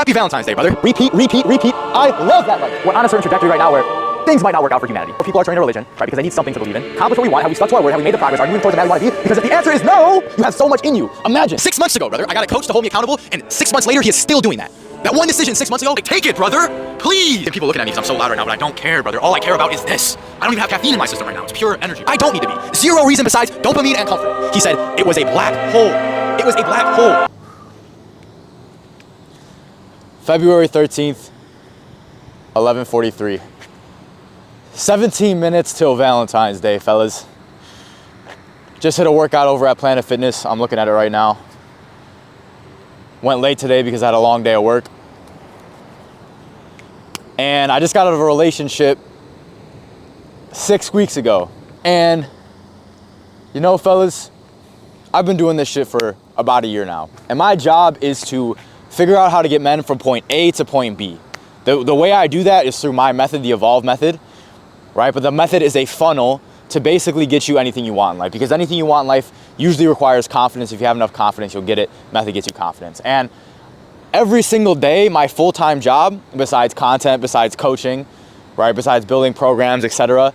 Happy Valentine's Day, brother. Repeat, repeat, repeat. I love that life. We're on a certain trajectory right now where things might not work out for humanity. But people are turning to religion, right? Because they need something to believe in. Accomplish what we want, have we stuck to our word, have we made the progress, are you moving towards the man you want to be? Because if the answer is no, you have so much in you. Imagine 6 months ago, brother, I got a coach to hold me accountable, and 6 months later, he is still doing that. That one decision 6 months ago, like, take it, brother, please. And people looking at me because I'm so loud right now, but I don't care, brother. All I care about is this. I don't even have caffeine in my system right now. It's pure energy. I don't need to be. Zero reason besides dopamine and comfort. He said it was a black hole. It was a black hole. February 13th, 11:43. 17 minutes till Valentine's Day, fellas. Just hit a workout over at Planet Fitness. I'm looking at it right now. Went late today because I had a long day of work. And I just got out of a relationship 6 weeks ago. And you know, fellas, I've been doing this shit for about a year now. And my job is to figure out how to get men from point A to point B. The way I do that is through my method, the Evolve method, right? But the method is a funnel to basically get you anything you want in life, because anything you want in life usually requires confidence. If you have enough confidence, you'll get it. Method gets you confidence. And every single day, my full-time job, besides content, besides coaching, right, besides building programs, etc.,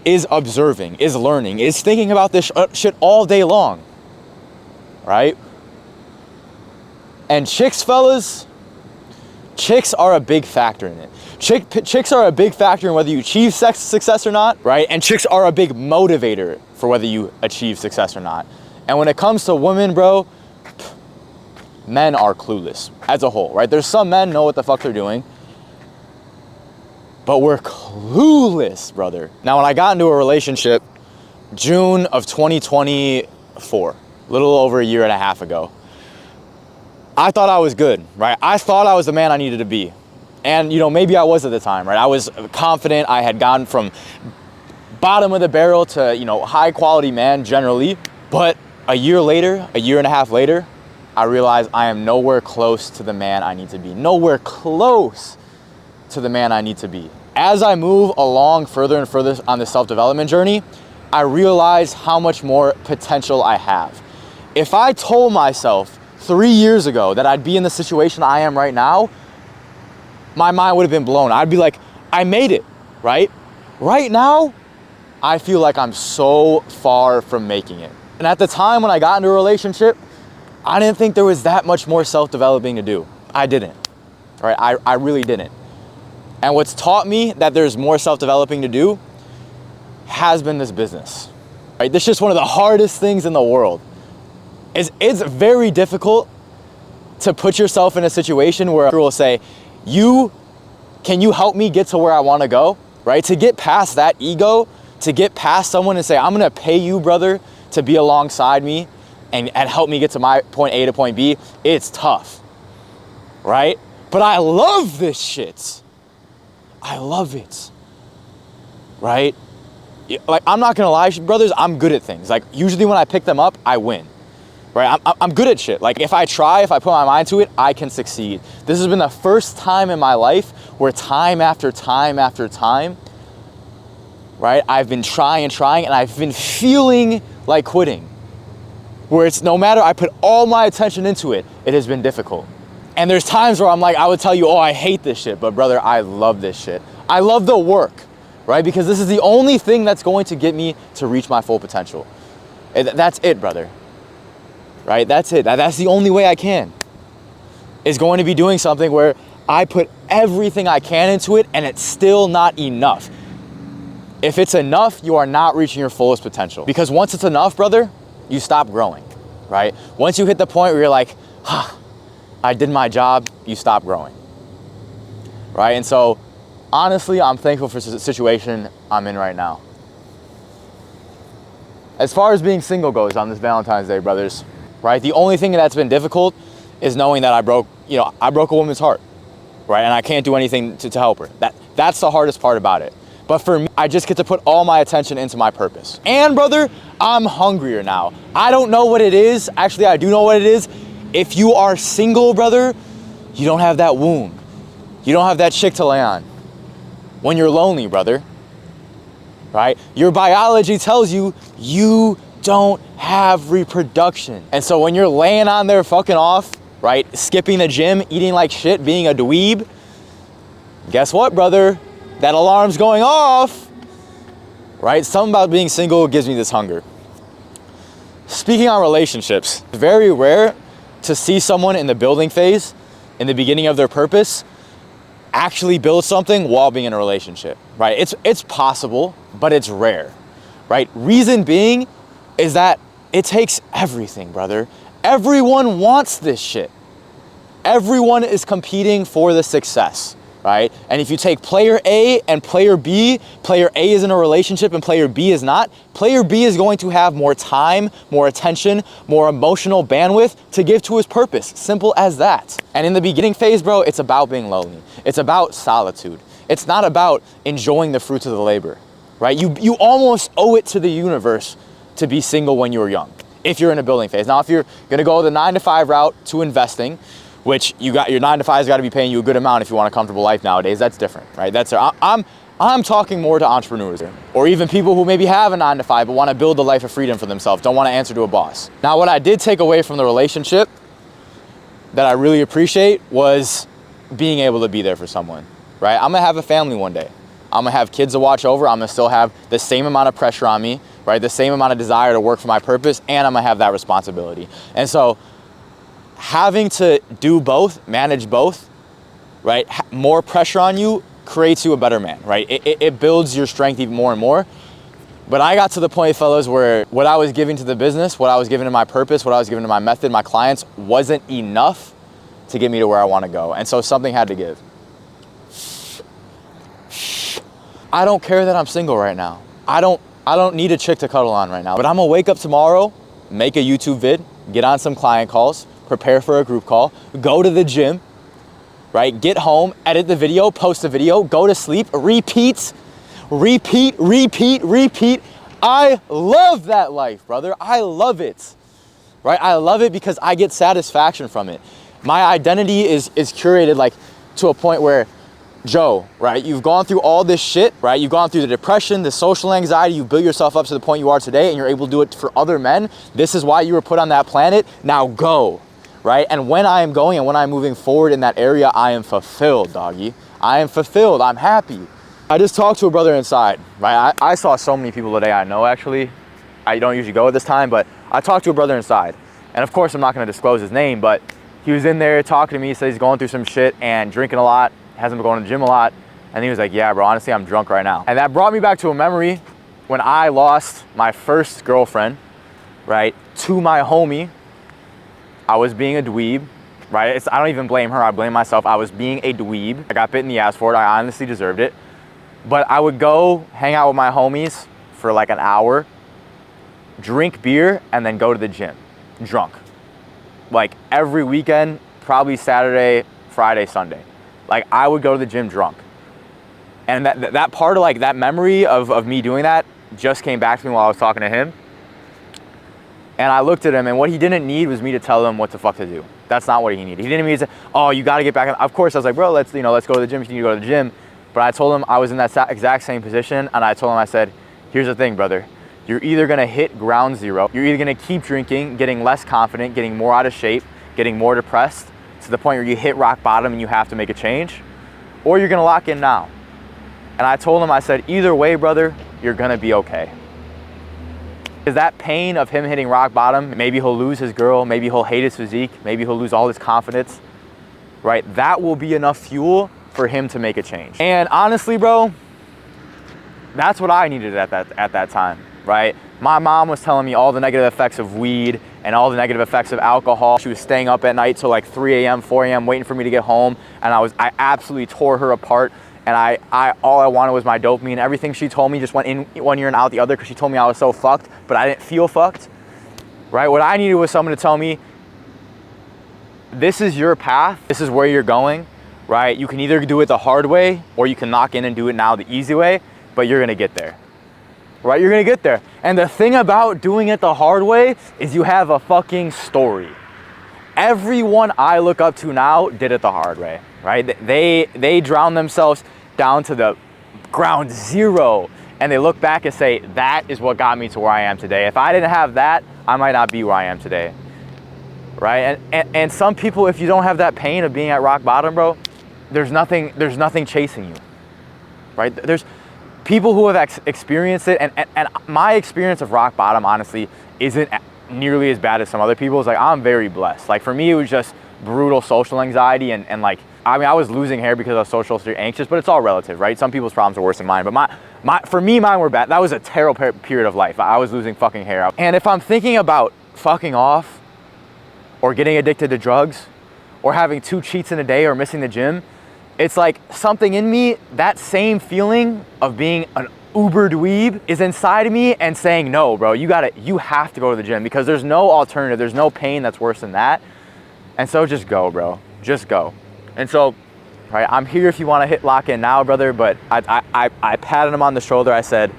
is observing, is learning, is thinking about this shit all day long, right? And chicks, fellas, chicks are a big factor in it. Chicks are a big factor in whether you achieve success or not, right? And chicks are a big motivator for whether you achieve success or not. And when it comes to women, bro, men are clueless as a whole, right? There's some men know what the fuck they're doing, but we're clueless, brother. Now, when I got into a relationship, June of 2024, a little over a year and a half ago, I thought I was good, right? I thought I was the man I needed to be. And, you know, maybe I was at the time, right? I was confident. I had gone from bottom of the barrel to, you know, high quality man generally. But a year later, a year and a half later, I realized I am nowhere close to the man I need to be. Nowhere close to the man I need to be. As I move along further and further on the self-development journey, I realize how much more potential I have. If I told myself 3 years ago that I'd be in the situation I am right now, my mind would have been blown. I'd be like, I made it, right? Right now, I feel like I'm so far from making it. And at the time when I got into a relationship, I didn't think there was that much more self-developing to do. I didn't, right? I really didn't. And what's taught me that there's more self-developing to do has been this business, right? This is just one of the hardest things in the world. It's very difficult to put yourself in a situation where a girl will say, can you help me get to where I want to go, right? To get past that ego, to get past someone and say, I'm going to pay you, brother, to be alongside me and help me get to my point A to point B, it's tough, right? But I love this shit. I love it, right? Like, I'm not going to lie, brothers, I'm good at things. Like, usually when I pick them up, I win. Right? I'm good at shit. Like, if I try, if I put my mind to it, I can succeed. This has been the first time in my life where time after time after time, right, I've been trying and I've been feeling like quitting. Where it's no matter, I put all my attention into it, it has been difficult. And there's times where I'm like, I would tell you, oh, I hate this shit. But brother, I love this shit. I love the work, right? Because this is the only thing that's going to get me to reach my full potential. That's it, brother. Right? That's it. That's the only way I can. Is going to be doing something where I put everything I can into it and it's still not enough. If it's enough, you are not reaching your fullest potential. Because once it's enough, brother, you stop growing, right? Once you hit the point where you're like, I did my job, you stop growing, right? And so, honestly, I'm thankful for the situation I'm in right now. As far as being single goes on this Valentine's Day, brothers, right? The only thing that's been difficult is knowing that I broke a woman's heart, right? And I can't do anything to help her. That's the hardest part about it. But for me, I just get to put all my attention into my purpose. And brother, I'm hungrier now. I don't know what it is. Actually, I do know what it is. If you are single, brother, you don't have that womb. You don't have that chick to lay on. When you're lonely, brother, right? Your biology tells you you don't have reproduction. And so when you're laying on there fucking off, right? Skipping the gym, eating like shit, being a dweeb. Guess what, brother? That alarm's going off, right? Something about being single gives me this hunger. Speaking on relationships, very rare to see someone in the building phase, in the beginning of their purpose, actually build something while being in a relationship, right? It's possible, but it's rare, right? Reason being is that it takes everything, brother. Everyone wants this shit. Everyone is competing for the success, right? And if you take player A and player B, player A is in a relationship and player B is not, player B is going to have more time, more attention, more emotional bandwidth to give to his purpose. Simple as that. And in the beginning phase, bro, it's about being lonely. It's about solitude. It's not about enjoying the fruits of the labor, right? You almost owe it to the universe to be single when you're young, if you're in a building phase. Now, if you're gonna go the 9-to-5 route to investing, which you got, your 9-to-5's gotta be paying you a good amount if you want a comfortable life nowadays, that's different, right? I'm talking more to entrepreneurs or even people who maybe have a 9-to-5 but wanna build a life of freedom for themselves, don't wanna answer to a boss. Now, what I did take away from the relationship that I really appreciate was being able to be there for someone, right? I'm gonna have a family one day. I'm gonna have kids to watch over. I'm gonna still have the same amount of pressure on me, right? The same amount of desire to work for my purpose, and I'm gonna have that responsibility. And so having to do both, manage both, right? More pressure on you creates you a better man, right? It builds your strength even more and more. But I got to the point, fellas, where what I was giving to the business, what I was giving to my purpose, what I was giving to my method, my clients, wasn't enough to get me to where I wanna go. And so something had to give. I don't care that I'm single right now. I don't need a chick to cuddle on right now, but I'm gonna wake up tomorrow, make a YouTube vid, get on some client calls, prepare for a group call, go to the gym, right? Get home, edit the video, post the video, go to sleep, repeat. I love that life, brother. I love it, right? I love it because I get satisfaction from it. My identity is curated like to a point where, Joe, right? You've gone through all this shit, right? You've gone through the depression, the social anxiety, you built yourself up to the point you are today and you're able to do it for other men. This is why you were put on that planet. Now go, right? And when I am going and when I'm moving forward in that area, I am fulfilled, doggy. I am fulfilled, I'm happy. I just talked to a brother inside, right? I saw so many people today I know actually. I don't usually go at this time, but I talked to a brother inside. And of course, I'm not gonna disclose his name, but he was in there talking to me, he said he's going through some shit and drinking a lot, hasn't been going to the gym a lot. And he was like, yeah, bro, honestly, I'm drunk right now. And that brought me back to a memory when I lost my first girlfriend, right, to my homie. I was being a dweeb, right? I don't even blame her, I blame myself. I was being a dweeb. I got bit in the ass for it, I honestly deserved it. But I would go hang out with my homies for like an hour, drink beer, and then go to the gym, drunk. Like every weekend, probably Saturday, Friday, Sunday. Like I would go to the gym drunk. And that part of like that memory of me doing that just came back to me while I was talking to him. And I looked at him and what he didn't need was me to tell him what the fuck to do. That's not what he needed. He didn't need to say, oh, you gotta get back. Of course, I was like, bro, let's go to the gym if you need to go to the gym. But I told him I was in that exact same position and I told him, I said, here's the thing, brother. You're either gonna hit ground zero, you're either gonna keep drinking, getting less confident, getting more out of shape, getting more depressed, to the point where you hit rock bottom and you have to make a change, or you're gonna lock in now. And I told him, I said, either way, brother, you're gonna be okay. Because that pain of him hitting rock bottom, maybe he'll lose his girl, maybe he'll hate his physique, maybe he'll lose all his confidence, right? That will be enough fuel for him to make a change. And honestly, bro, that's what I needed at that time, right? My mom was telling me all the negative effects of weed and all the negative effects of alcohol. She was staying up at night till like 3 a.m., 4 a.m., waiting for me to get home. And I absolutely tore her apart. And all I wanted was my dopamine. Everything she told me just went in one ear and out the other because she told me I was so fucked, but I didn't feel fucked, right? What I needed was someone to tell me, this is your path, this is where you're going, right? You can either do it the hard way or you can knock in and do it now the easy way, but you're gonna get there. Right, you're gonna get there. And the thing about doing it the hard way is you have a fucking story. Everyone I look up to now did it the hard way, right? They drowned themselves down to the ground zero and they look back and say, that is what got me to where I am today. If I didn't have that, I might not be where I am today. right? And some people, if you don't have that pain of being at rock bottom, bro, there's nothing chasing you, right? There's people who have experienced it, and my experience of rock bottom, honestly, isn't nearly as bad as some other people's. Like, I'm very blessed. Like, for me, it was just brutal social anxiety, and like, I mean, I was losing hair because I was socially anxious, but it's all relative, right? Some people's problems are worse than mine, but for me, mine were bad. That was a terrible period of life. I was losing fucking hair. And if I'm thinking about fucking off, or getting addicted to drugs, or having 2 cheats in a day, or missing the gym, it's like something in me, that same feeling of being an uber dweeb is inside of me and saying, no, bro, you have to go to the gym, because there's no alternative. There's no pain that's worse than that. And so just go, bro, just go. And so, right, I'm here if you want to lock in now, brother, but I patted him on the shoulder. I said,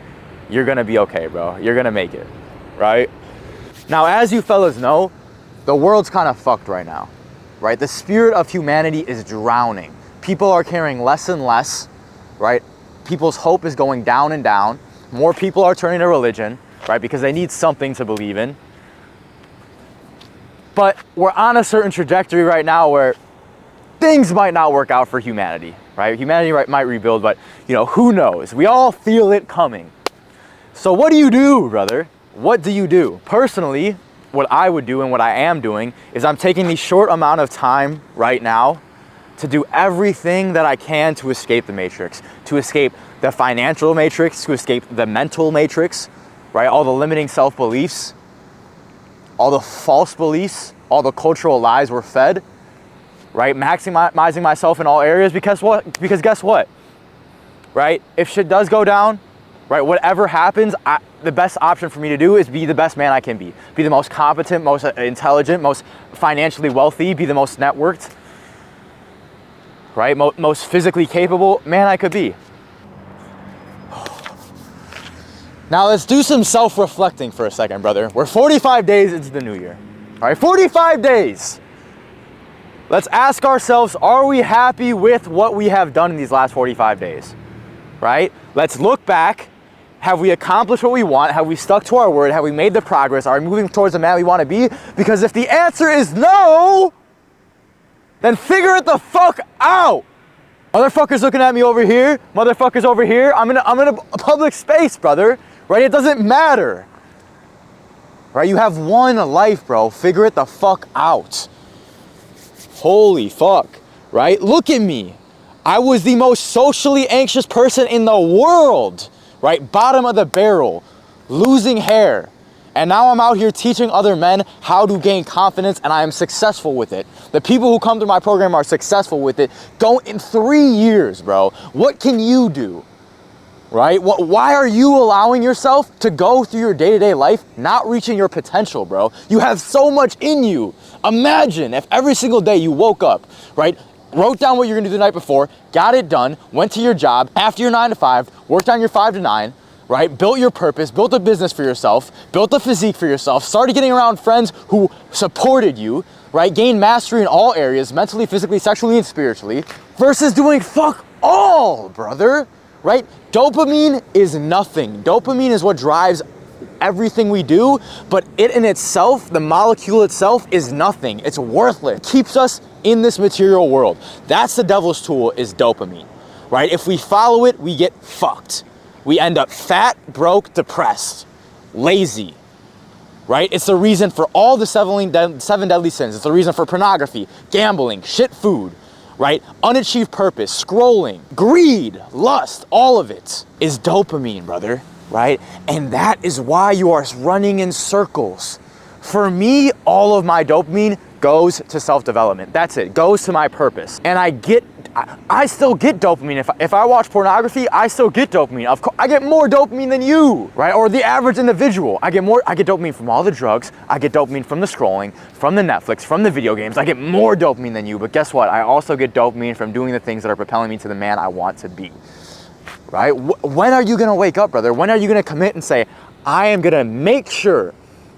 you're gonna be okay, bro. You're gonna make it, right? Now, as you fellas know, the world's kind of fucked right now, right? The spirit of humanity is drowning. People are caring less and less, right? People's hope is going down and down. More people are turning to religion, right? Because they need something to believe in. But we're on a certain trajectory right now where things might not work out for humanity, right? Humanity might rebuild, but you know, who knows? We all feel it coming. So what do you do, brother? What do you do? Personally, what I would do and what I am doing is I'm taking the short amount of time right now to do everything that I can to escape the matrix, to escape the financial matrix, to escape the mental matrix, right? All the limiting self-beliefs, all the false beliefs, all the cultural lies we're fed, right? Maximizing myself in all areas, because what? Because guess what? Right? If shit does go down, right, whatever happens, the best option for me to do is be the best man I can be. Be the most competent, most intelligent, most financially wealthy, be the most networked, right? Most physically capable man I could be. Now let's do some self-reflecting for a second, brother. We're 45 days into the new year. All right, 45 days. Let's ask ourselves, are we happy with what we have done in these last 45 days? Right? Let's look back. Have we accomplished what we want? Have we stuck to our word? Have we made the progress? Are we moving towards the man we want to be? Because if the answer is no, then figure it the fuck out. Motherfuckers looking at me over here, motherfuckers over here. I'm in a public space, brother. Right? It doesn't matter. Right? You have one life, bro. Figure it the fuck out. Holy fuck. Right? Look at me. I was the most socially anxious person in the world. Right? Bottom of the barrel. Losing hair. And now I'm out here teaching other men how to gain confidence, and I am successful with it. The people who come through my program are successful with it. Go in 3 years, bro. What can you do? Right? Why are you allowing yourself to go through your day-to-day life not reaching your potential, bro? You have so much in you. Imagine if every single day you woke up, right? Wrote down what you're gonna do the night before, got it done, went to your job, after your 9 to 5, worked on your 5 to 9, right? Built your purpose, built a business for yourself, built a physique for yourself, started getting around friends who supported you, right? Gained mastery in all areas, mentally, physically, sexually, and spiritually, versus doing fuck all, brother, right? Dopamine is nothing. Dopamine is what drives everything we do, but it in itself, the molecule itself, is nothing. It's worthless. It keeps us in this material world. That's the devil's tool, is dopamine, right? If we follow it, we get fucked. We end up fat, broke, depressed, lazy, right? It's the reason for all the 7 deadly sins. It's the reason for pornography, gambling, shit food, right? Unachieved purpose, scrolling, greed, lust, all of it is dopamine, brother, right? And that is why you are running in circles. For me, all of my dopamine goes to self-development. That's it, goes to my purpose. And I still get dopamine. If I watch pornography, I still get dopamine. Of course, I get more dopamine than you, right? Or the average individual. I get dopamine from all the drugs. I get dopamine from the scrolling, from the Netflix, from the video games. I get more dopamine than you, but guess what? I also get dopamine from doing the things that are propelling me to the man I want to be, right? When are you gonna wake up, brother? When are you gonna commit and say, I am gonna make sure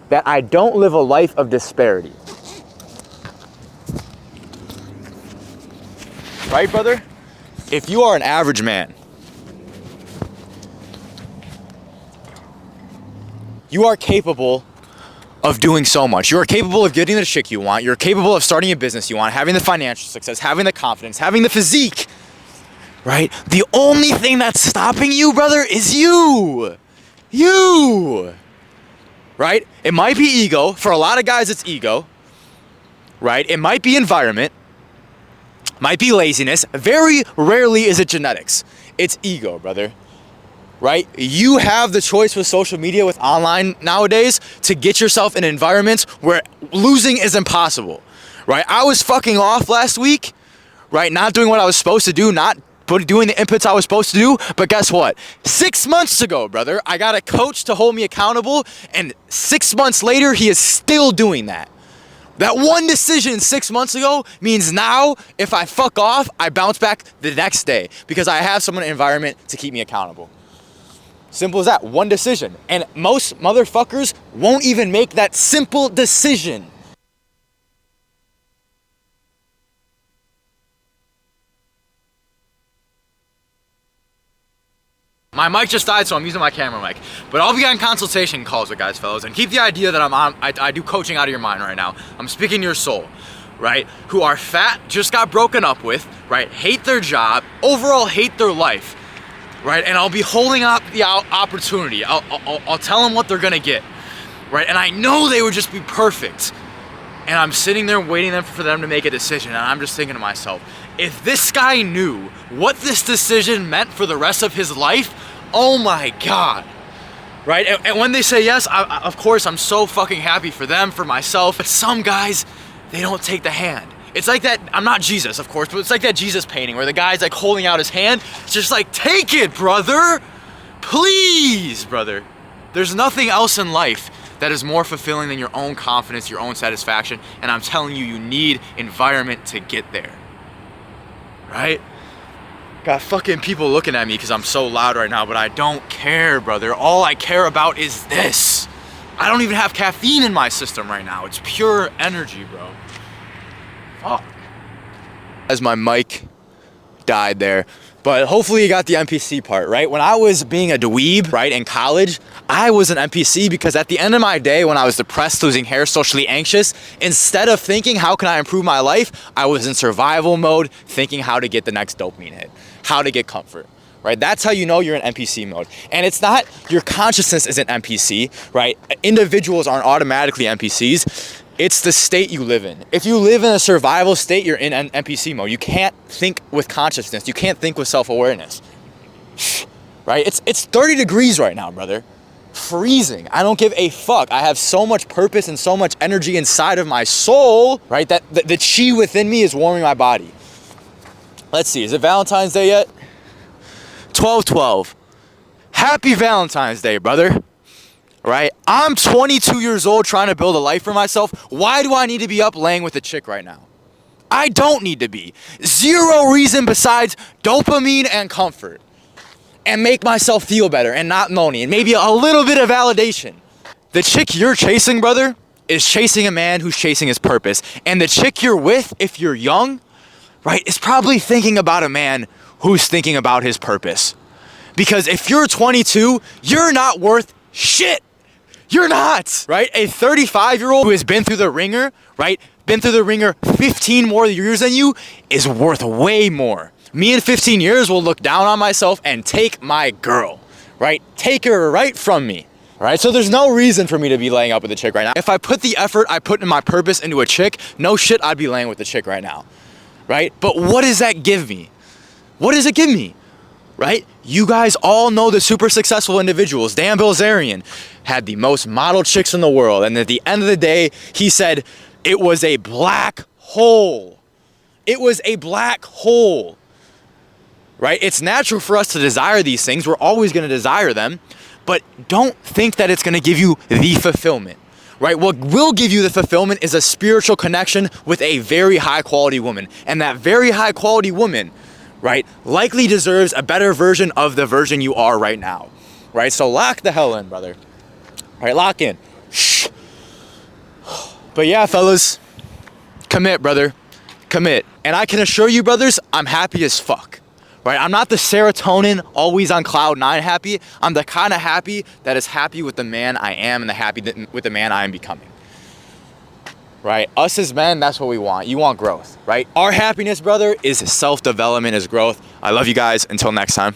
that I don't live a life of disparity? Right, brother? If you are an average man, you are capable of doing so much. You are capable of getting the chick you want. You're capable of starting a business you want, having the financial success, having the confidence, having the physique, right? The only thing that's stopping you, brother, is you. You, right? It might be ego. For a lot of guys, it's ego, right? It might be environment, might be laziness. Very rarely is it genetics. It's ego, brother. Right? You have the choice with social media, with online nowadays, to get yourself in environments where losing is impossible. Right? I was fucking off last week, right? Not doing what I was supposed to do, not doing the inputs I was supposed to do. But guess what? 6 months ago, brother, I got a coach to hold me accountable, and 6 months later, he is still doing that. That one decision 6 months ago means now, if I fuck off, I bounce back the next day because I have someone in the environment to keep me accountable. Simple as that. One decision. And most motherfuckers won't even make that simple decision. My mic just died, so I'm using my camera mic. But I'll be on consultation calls with guys, fellas, and keep the idea that I do coaching out of your mind right now. I'm speaking to your soul, right? Who are fat, just got broken up with, right? Hate their job, overall hate their life. Right, and I'll be holding up the opportunity. I'll tell them what they're gonna get, right? And I know they would just be perfect. And I'm sitting there waiting for them to make a decision, and I'm just thinking to myself, if this guy knew what this decision meant for the rest of his life, oh my God, right? And when they say yes, of course, I'm so fucking happy for them, for myself. But some guys, they don't take the hand. It's like that, I'm not Jesus, of course, but it's like that Jesus painting where the guy's like holding out his hand. It's just like, take it, brother. Please, brother. There's nothing else in life that is more fulfilling than your own confidence, your own satisfaction. And I'm telling you, you need environment to get there. Right? Got fucking people looking at me because I'm so loud right now, but I don't care, brother. All I care about is this. I don't even have caffeine in my system right now. It's pure energy, bro. Fuck. As my mic died there, but hopefully you got the NPC part, right? When I was being a dweeb, right, in college, I was an NPC because at the end of my day, when I was depressed, losing hair, socially anxious, instead of thinking, how can I improve my life? I was in survival mode, thinking how to get the next dopamine hit, how to get comfort. Right? That's how you know you're in NPC mode. And it's not, your consciousness isn't NPC, right? Individuals aren't automatically NPCs. It's the state you live in. If you live in a survival state, you're in NPC mode. You can't think with consciousness. You can't think with self-awareness. Right? It's 30 degrees right now, brother. Freezing. I don't give a fuck. I have so much purpose and so much energy inside of my soul, right? That the chi within me is warming my body. Let's see, is it Valentine's Day yet? 12/12. Happy Valentine's Day, brother. Right? I'm 22 years old trying to build a life for myself. Why do I need to be up laying with a chick right now? I don't need to be. Zero reason besides dopamine and comfort. And make myself feel better and not moany. And maybe a little bit of validation. The chick you're chasing, brother, is chasing a man who's chasing his purpose. And the chick you're with, if you're young, right, is probably thinking about a man who's thinking about his purpose. Because if you're 22, you're not worth shit. You're not, right? A 35-year-old who has been through the ringer, right? Been through the ringer 15 more years than you is worth way more. Me in 15 years will look down on myself and take my girl, right? Take her right from me, right? So there's no reason for me to be laying up with a chick right now. If I put the effort I put in my purpose into a chick, no shit, I'd be laying with a chick right now, right? But what does that give me? What does it give me? Right? You guys all know the super successful individuals. Dan Bilzerian had the most model chicks in the world. And at the end of the day, he said, it was a black hole. It was a black hole. Right? It's natural for us to desire these things. We're always going to desire them. But don't think that it's going to give you the fulfillment. Right? What will give you the fulfillment is a spiritual connection with a very high quality woman. And that very high quality woman, right, likely deserves a better version of the version you are right now, right? So lock the hell in, brother. All right, lock in. Shh. But yeah, fellas, commit, brother, commit. And I can assure you, brothers, I'm happy as fuck, right? I'm not the serotonin, always on cloud nine happy. I'm the kind of happy that is happy with the man I am and with the man I am becoming. right? Us as men, that's what we want. You want growth, right? Our happiness, brother, is self-development, is growth. I love you guys. Until next time.